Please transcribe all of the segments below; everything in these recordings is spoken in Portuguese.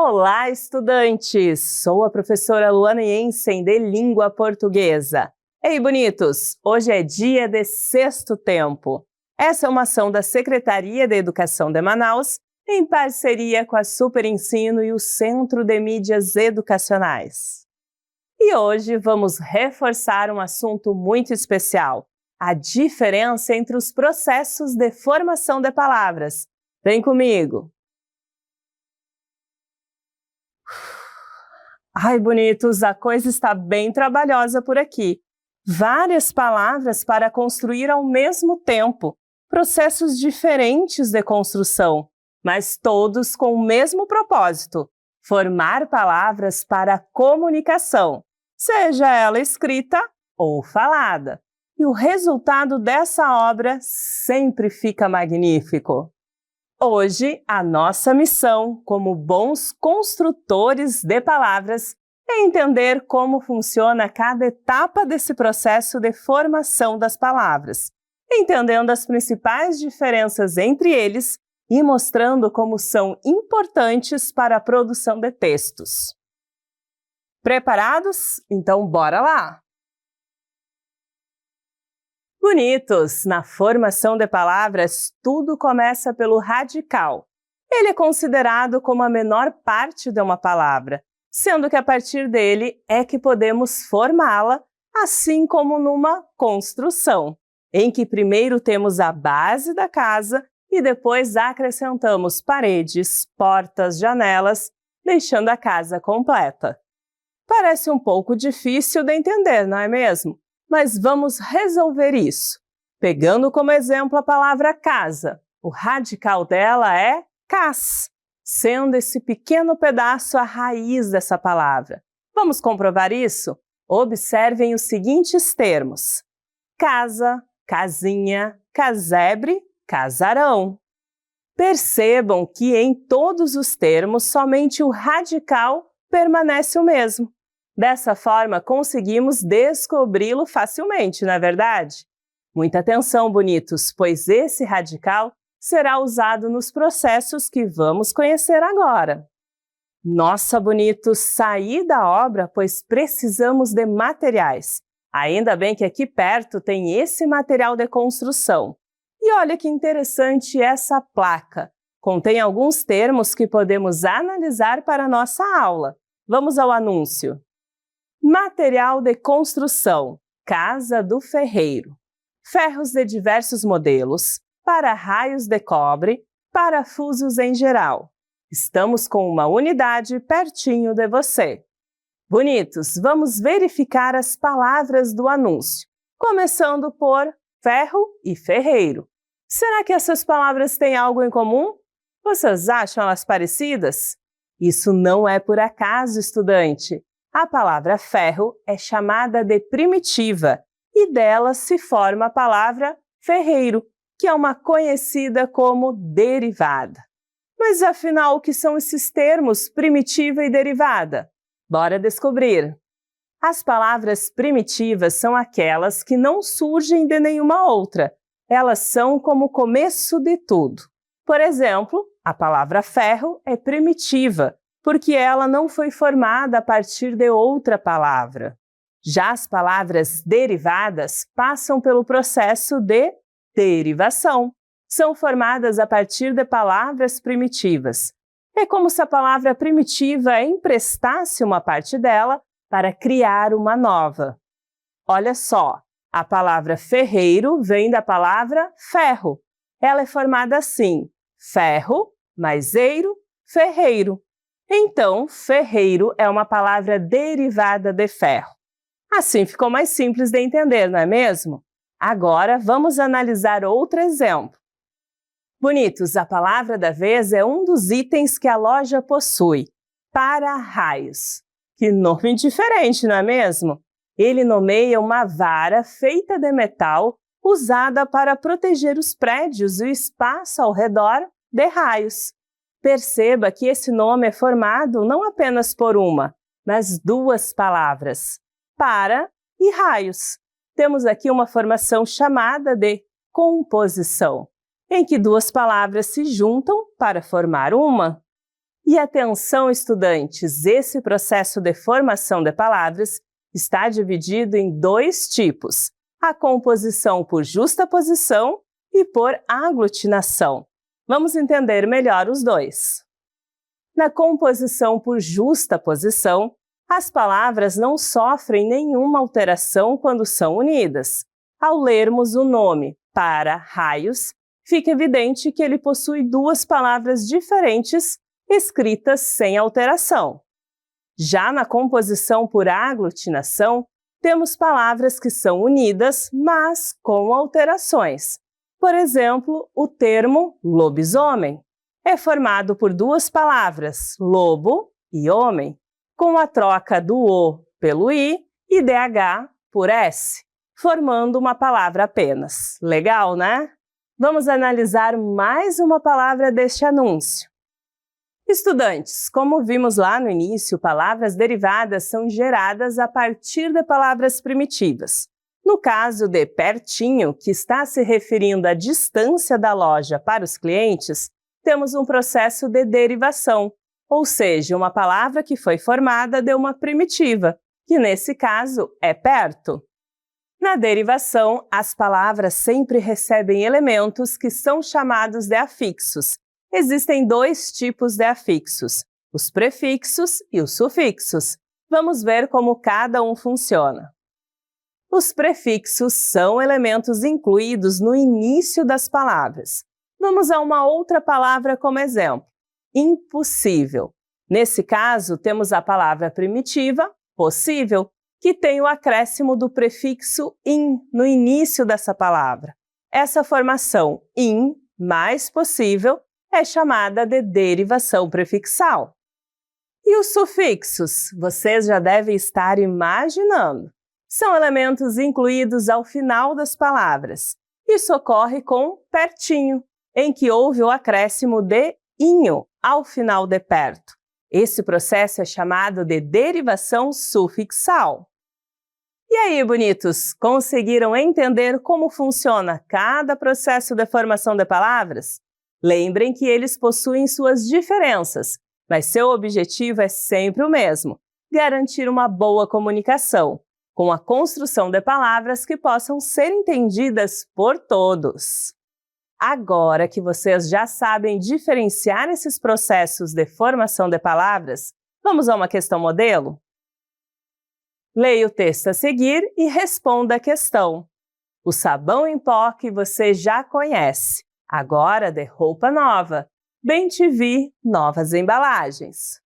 Olá, estudantes! Sou a professora Luana Jensen, de Língua Portuguesa. Ei, bonitos! Hoje é dia de Sexto Tempo. Essa é uma ação da Secretaria de Educação de Manaus, em parceria com a Super Ensino e o Centro de Mídias Educacionais. E hoje vamos reforçar um assunto muito especial, a diferença entre os processos de formação de palavras. Vem comigo! Ai, bonitos, a coisa está bem trabalhosa por aqui. Várias palavras para construir ao mesmo tempo, processos diferentes de construção, mas todos com o mesmo propósito: formar palavras para a comunicação, seja ela escrita ou falada. E o resultado dessa obra sempre fica magnífico. Hoje, a nossa missão, como bons construtores de palavras, é entender como funciona cada etapa desse processo de formação das palavras, entendendo as principais diferenças entre eles e mostrando como são importantes para a produção de textos. Preparados? Então, bora lá! Bonitos! Na formação de palavras, tudo começa pelo radical. Ele é considerado como a menor parte de uma palavra, sendo que a partir dele é que podemos formá-la, assim como numa construção, em que primeiro temos a base da casa e depois acrescentamos paredes, portas, janelas, deixando a casa completa. Parece um pouco difícil de entender, não é mesmo? Mas vamos resolver isso. Pegando como exemplo a palavra casa, o radical dela é cas, sendo esse pequeno pedaço a raiz dessa palavra. Vamos comprovar isso? Observem os seguintes termos: casa, casinha, casebre, casarão. Percebam que em todos os termos somente o radical permanece o mesmo. Dessa forma, conseguimos descobri-lo facilmente, não é verdade? Muita atenção, bonitos, pois esse radical será usado nos processos que vamos conhecer agora. Nossa, bonitos, saí da obra, pois precisamos de materiais. Ainda bem que aqui perto tem esse material de construção. E olha que interessante essa placa. Contém alguns termos que podemos analisar para a nossa aula. Vamos ao anúncio. Material de construção, casa do ferreiro. Ferros de diversos modelos, para-raios de cobre, parafusos em geral. Estamos com uma unidade pertinho de você. Bonitos, vamos verificar as palavras do anúncio, começando por ferro e ferreiro. Será que essas palavras têm algo em comum? Vocês acham elas parecidas? Isso não é por acaso, estudante. A palavra ferro é chamada de primitiva e dela se forma a palavra ferreiro, que é uma conhecida como derivada. Mas afinal, o que são esses termos primitiva e derivada? Bora descobrir! As palavras primitivas são aquelas que não surgem de nenhuma outra. Elas são como o começo de tudo. Por exemplo, a palavra ferro é primitiva, porque ela não foi formada a partir de outra palavra. Já as palavras derivadas passam pelo processo de derivação. São formadas a partir de palavras primitivas. É como se a palavra primitiva emprestasse uma parte dela para criar uma nova. Olha só, a palavra ferreiro vem da palavra ferro. Ela é formada assim: ferro mais eiro, ferreiro. Então, ferreiro é uma palavra derivada de ferro. Assim ficou mais simples de entender, não é mesmo? Agora, vamos analisar outro exemplo. Bonitos, a palavra da vez é um dos itens que a loja possui, para-raios. Que nome diferente, não é mesmo? Ele nomeia uma vara feita de metal usada para proteger os prédios e o espaço ao redor de raios. Perceba que esse nome é formado não apenas por uma, mas duas palavras, para e raios. Temos aqui uma formação chamada de composição, em que duas palavras se juntam para formar uma. E atenção, estudantes, esse processo de formação de palavras está dividido em dois tipos: a composição por justaposição e por aglutinação. Vamos entender melhor os dois. Na composição por justaposição, as palavras não sofrem nenhuma alteração quando são unidas. Ao lermos o nome para raios, fica evidente que ele possui duas palavras diferentes escritas sem alteração. Já na composição por aglutinação, temos palavras que são unidas, mas com alterações. Por exemplo, o termo lobisomem é formado por duas palavras, lobo e homem, com a troca do O pelo I e DH por S, formando uma palavra apenas. Legal, né? Vamos analisar mais uma palavra deste anúncio. Estudantes, como vimos lá no início, palavras derivadas são geradas a partir de palavras primitivas. No caso de pertinho, que está se referindo à distância da loja para os clientes, temos um processo de derivação, ou seja, uma palavra que foi formada de uma primitiva, que nesse caso é perto. Na derivação, as palavras sempre recebem elementos que são chamados de afixos. Existem dois tipos de afixos, os prefixos e os sufixos. Vamos ver como cada um funciona. Os prefixos são elementos incluídos no início das palavras. Vamos a uma outra palavra como exemplo: impossível. Nesse caso, temos a palavra primitiva, possível, que tem o acréscimo do prefixo in no início dessa palavra. Essa formação in mais possível é chamada de derivação prefixal. E os sufixos? Vocês já devem estar imaginando. São elementos incluídos ao final das palavras. Isso ocorre com pertinho, em que houve o acréscimo de inho ao final de perto. Esse processo é chamado de derivação sufixal. E aí, bonitos, conseguiram entender como funciona cada processo de formação de palavras? Lembrem que eles possuem suas diferenças, mas seu objetivo é sempre o mesmo: garantir uma boa comunicação, com a construção de palavras que possam ser entendidas por todos. Agora que vocês já sabem diferenciar esses processos de formação de palavras, vamos a uma questão modelo? Leia o texto a seguir e responda a questão. O sabão em pó que você já conhece, agora de roupa nova. Bem te vi, novas embalagens.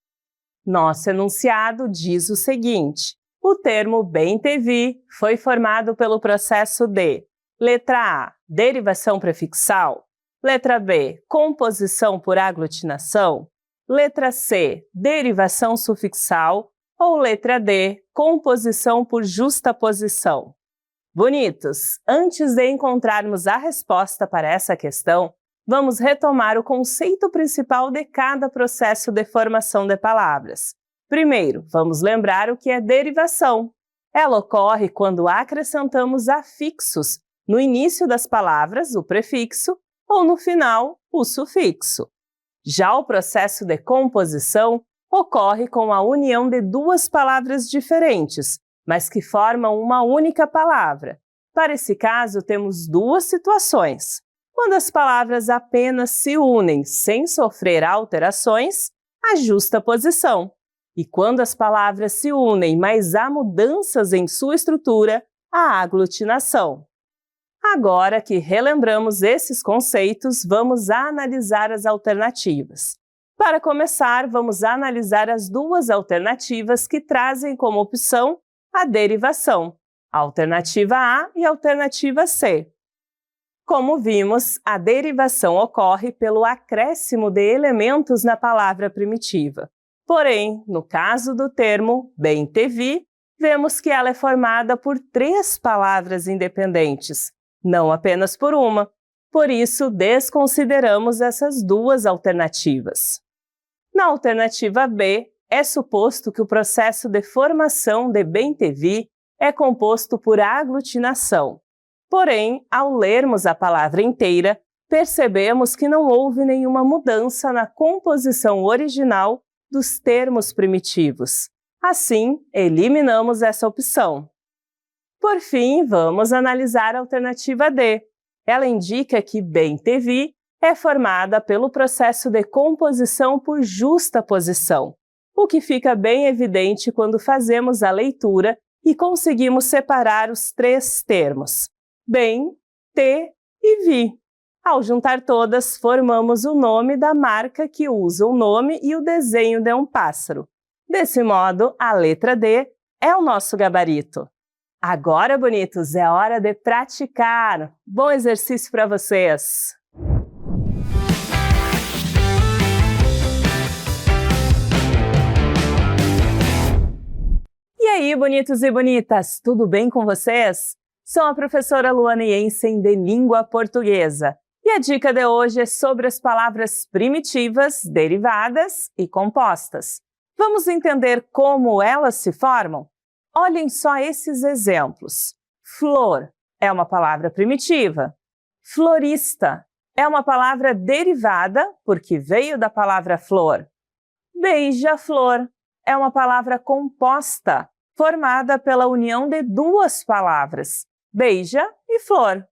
Nosso enunciado diz o seguinte: o termo bem te vi foi formado pelo processo de letra A, derivação prefixal, letra B, composição por aglutinação, letra C, derivação sufixal ou letra D, composição por justaposição. Bonitos, antes de encontrarmos a resposta para essa questão, vamos retomar o conceito principal de cada processo de formação de palavras. Primeiro, vamos lembrar o que é derivação. Ela ocorre quando acrescentamos afixos no início das palavras, o prefixo, ou no final, o sufixo. Já o processo de composição ocorre com a união de duas palavras diferentes, mas que formam uma única palavra. Para esse caso, temos duas situações. Quando as palavras apenas se unem sem sofrer alterações, a justaposição. E quando as palavras se unem, mas há mudanças em sua estrutura, a aglutinação. Agora que relembramos esses conceitos, vamos analisar as alternativas. Para começar, vamos analisar as duas alternativas que trazem como opção a derivação, a alternativa A e a alternativa C. Como vimos, a derivação ocorre pelo acréscimo de elementos na palavra primitiva. Porém, no caso do termo bem te vi, vemos que ela é formada por três palavras independentes, não apenas por uma. Por isso, desconsideramos essas duas alternativas. Na alternativa B, é suposto que o processo de formação de bem te vi é composto por aglutinação. Porém, ao lermos a palavra inteira, percebemos que não houve nenhuma mudança na composição original dos termos primitivos. Assim, eliminamos essa opção. Por fim, vamos analisar a alternativa D. Ela indica que bem-te-vi é formada pelo processo de composição por justaposição, o que fica bem evidente quando fazemos a leitura e conseguimos separar os três termos, bem, te e vi. Ao juntar todas, formamos o nome da marca que usa o nome e o desenho de um pássaro. Desse modo, a letra D é o nosso gabarito. Agora, bonitos, é hora de praticar! Bom exercício para vocês! E aí, bonitos e bonitas, tudo bem com vocês? Sou a professora Luana Jensen de Língua Portuguesa. E a dica de hoje é sobre as palavras primitivas, derivadas e compostas. Vamos entender como elas se formam? Olhem só esses exemplos. Flor é uma palavra primitiva. Florista é uma palavra derivada, porque veio da palavra flor. Beija-flor é uma palavra composta, formada pela união de duas palavras, beija e flor.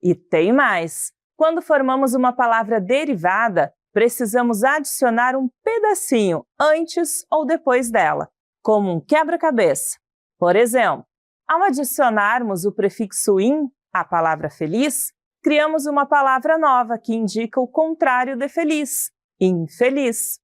E tem mais! Quando formamos uma palavra derivada, precisamos adicionar um pedacinho antes ou depois dela, como um quebra-cabeça. Por exemplo, ao adicionarmos o prefixo in à palavra feliz, criamos uma palavra nova que indica o contrário de feliz, infeliz.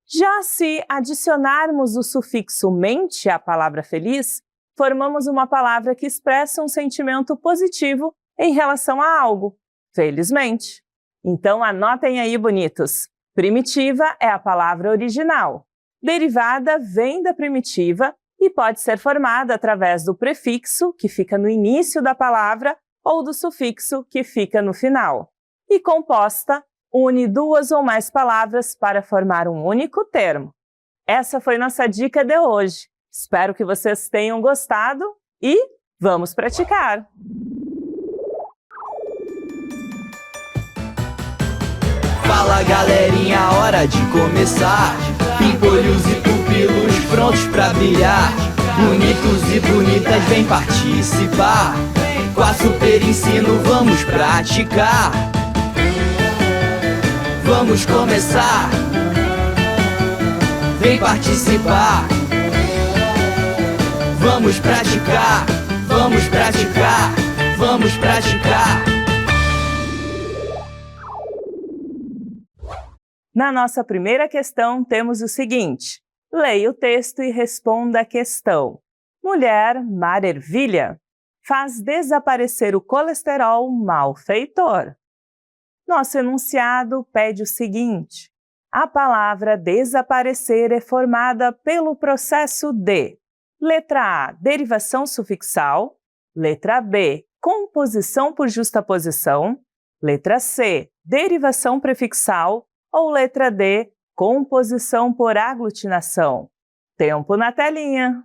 Já se adicionarmos o sufixo mente à palavra feliz, formamos uma palavra que expressa um sentimento positivo em relação a algo, felizmente. Então anotem aí, bonitos. Primitiva é a palavra original. Derivada vem da primitiva e pode ser formada através do prefixo, que fica no início da palavra, ou do sufixo, que fica no final. E composta une duas ou mais palavras para formar um único termo. Essa foi nossa dica de hoje. Espero que vocês tenham gostado e vamos praticar! Fala galerinha, hora de começar. Pimpolhos e pupilos prontos pra brilhar. Bonitos e bonitas, vem participar. Com a Super Ensino vamos praticar. Vamos começar. Vem participar. Vamos praticar. Vamos praticar. Vamos praticar. Na nossa primeira questão, temos o seguinte. Leia o texto e responda a questão. Mulher mar-ervilha faz desaparecer o colesterol malfeitor. Nosso enunciado pede o seguinte. A palavra desaparecer é formada pelo processo de letra A, derivação sufixal, letra B, composição por justaposição, letra C, derivação prefixal, ou letra D, composição por aglutinação. Tempo na telinha!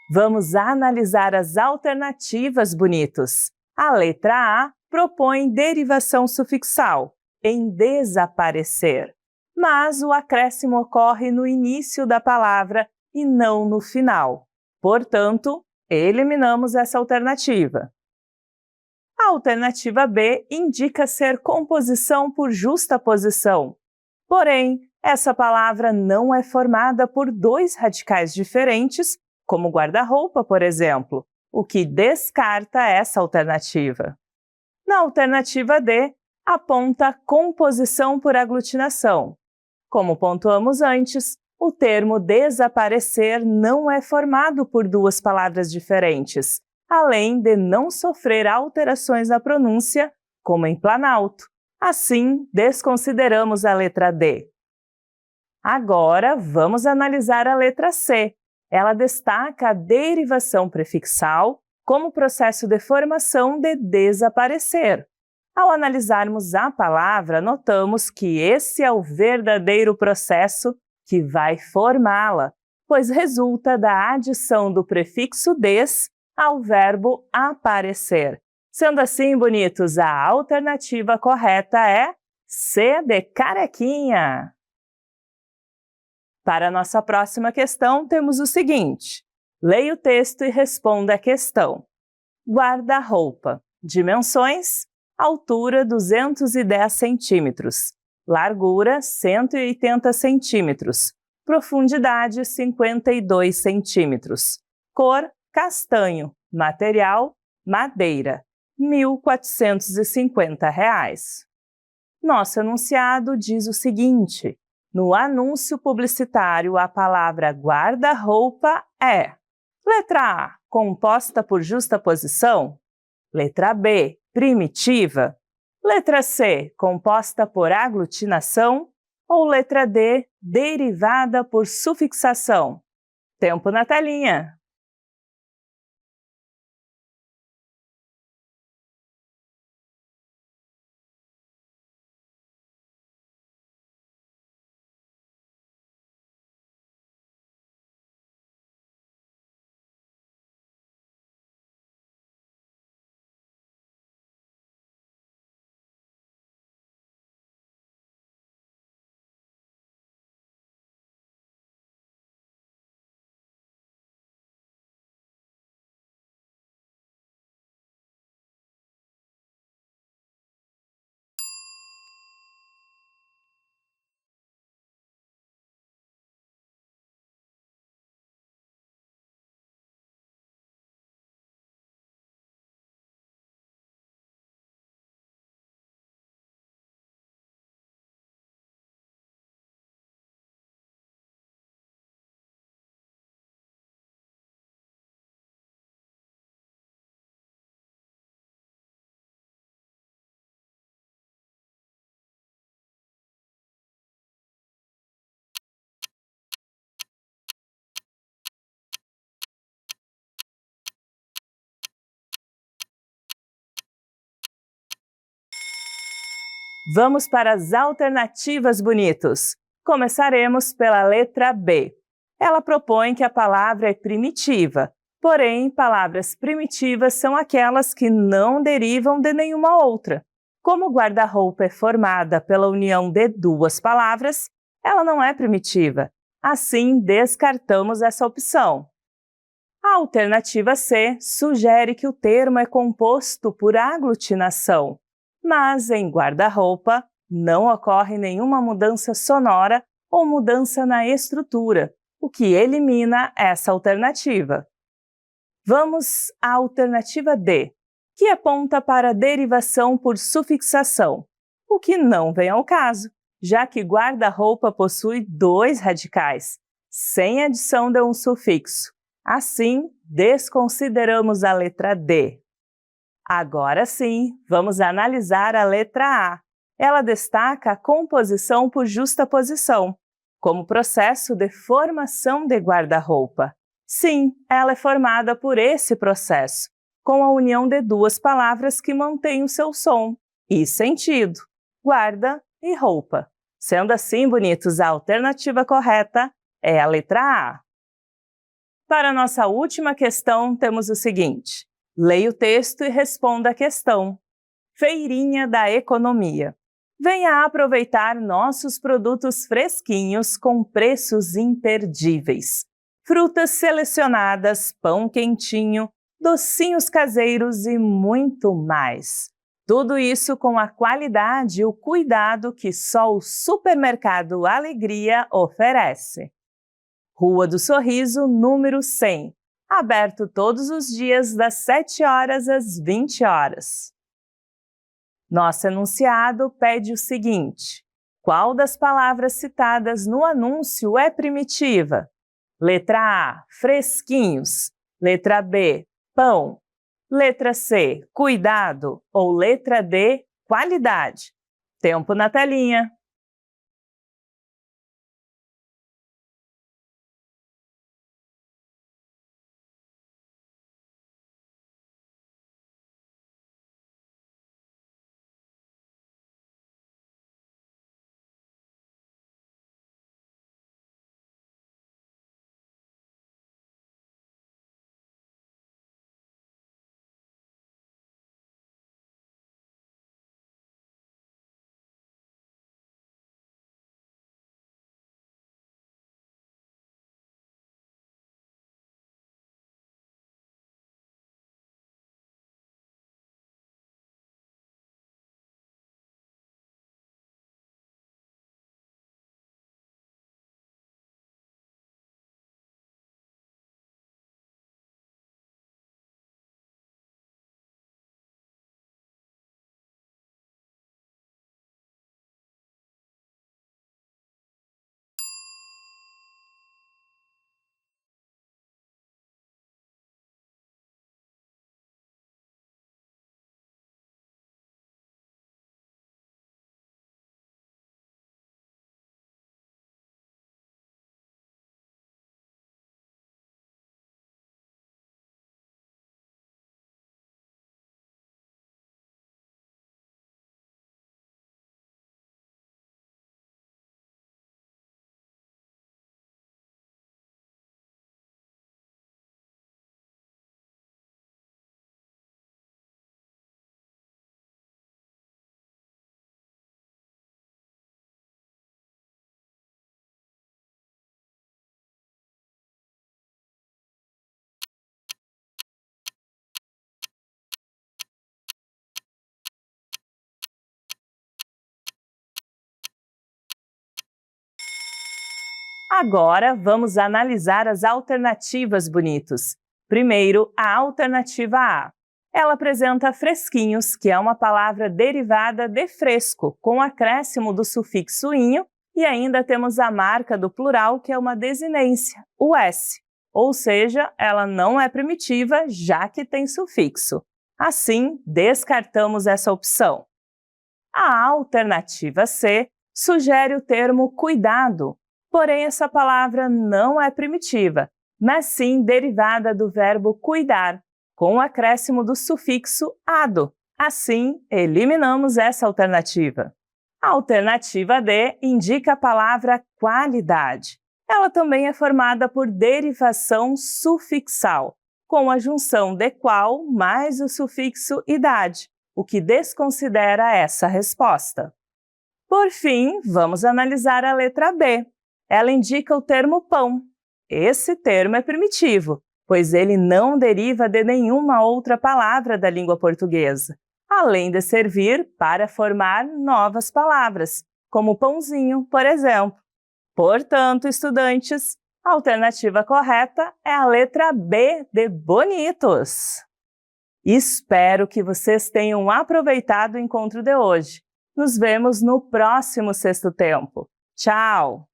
Vamos analisar as alternativas, bonitos. A letra A propõe derivação sufixal, em desaparecer. Mas o acréscimo ocorre no início da palavra e não no final. Portanto, eliminamos essa alternativa. A alternativa B indica ser composição por justaposição. Porém, essa palavra não é formada por dois radicais diferentes, como guarda-roupa, por exemplo, o que descarta essa alternativa. Na alternativa D, aponta composição por aglutinação. Como pontuamos antes, o termo desaparecer não é formado por duas palavras diferentes, além de não sofrer alterações na pronúncia, como em Planalto. Assim, desconsideramos a letra D. Agora, vamos analisar a letra C. Ela destaca a derivação prefixal como processo de formação de desaparecer. Ao analisarmos a palavra, notamos que esse é o verdadeiro processo que vai formá-la, pois resulta da adição do prefixo des ao verbo aparecer. Sendo assim, bonitos, a alternativa correta é C de carequinha. Para a nossa próxima questão, temos o seguinte. Leia o texto e responda a questão. Guarda-roupa. Dimensões: altura 210 centímetros, largura 180 centímetros, profundidade 52 centímetros, cor castanho, material madeira, R$ 1.450. Nosso enunciado diz o seguinte: no anúncio publicitário, a palavra guarda-roupa é: letra A, composta por justaposição. Letra B, primitiva. Letra C, composta por aglutinação. Ou letra D, derivada por sufixação. Tempo na telinha. Vamos para as alternativas, bonitos. Começaremos pela letra B. Ela propõe que a palavra é primitiva, porém, palavras primitivas são aquelas que não derivam de nenhuma outra. Como guarda-roupa é formada pela união de duas palavras, ela não é primitiva. Assim, descartamos essa opção. A alternativa C sugere que o termo é composto por aglutinação. Mas em guarda-roupa não ocorre nenhuma mudança sonora ou mudança na estrutura, o que elimina essa alternativa. Vamos à alternativa D, que aponta para derivação por sufixação, o que não vem ao caso, já que guarda-roupa possui dois radicais, sem adição de um sufixo. Assim, desconsideramos a letra D. Agora sim, vamos analisar a letra A. Ela destaca a composição por justaposição, como processo de formação de guarda-roupa. Sim, ela é formada por esse processo, com a união de duas palavras que mantêm o seu som e sentido, guarda e roupa. Sendo assim, bonitos, a alternativa correta é a letra A. Para nossa última questão, temos o seguinte: leia o texto e responda a questão. Feirinha da Economia. Venha aproveitar nossos produtos fresquinhos com preços imperdíveis. Frutas selecionadas, pão quentinho, docinhos caseiros e muito mais. Tudo isso com a qualidade e o cuidado que só o Supermercado Alegria oferece. Rua do Sorriso, número 100. Aberto todos os dias das 7 horas às 20 horas. Nosso enunciado pede o seguinte: qual das palavras citadas no anúncio é primitiva? Letra A, fresquinhos. Letra B, pão. Letra C, cuidado. Ou letra D, qualidade. Tempo na telinha. Agora vamos analisar as alternativas, bonitos. Primeiro, a alternativa A. Ela apresenta fresquinhos, que é uma palavra derivada de fresco, com acréscimo do sufixo inho, e ainda temos a marca do plural, que é uma desinência, o S. Ou seja, ela não é primitiva, já que tem sufixo. Assim, descartamos essa opção. A alternativa C sugere o termo cuidado, porém essa palavra não é primitiva, mas sim derivada do verbo cuidar, com o acréscimo do sufixo ado. Assim, eliminamos essa alternativa. A alternativa D indica a palavra qualidade. Ela também é formada por derivação sufixal, com a junção de qual mais o sufixo idade, o que desconsidera essa resposta. Por fim, vamos analisar a letra B. Ela indica o termo pão. Esse termo é primitivo, pois ele não deriva de nenhuma outra palavra da língua portuguesa, além de servir para formar novas palavras, como pãozinho, por exemplo. Portanto, estudantes, a alternativa correta é a letra B de bonitos. Espero que vocês tenham aproveitado o encontro de hoje. Nos vemos no próximo Sexto Tempo. Tchau!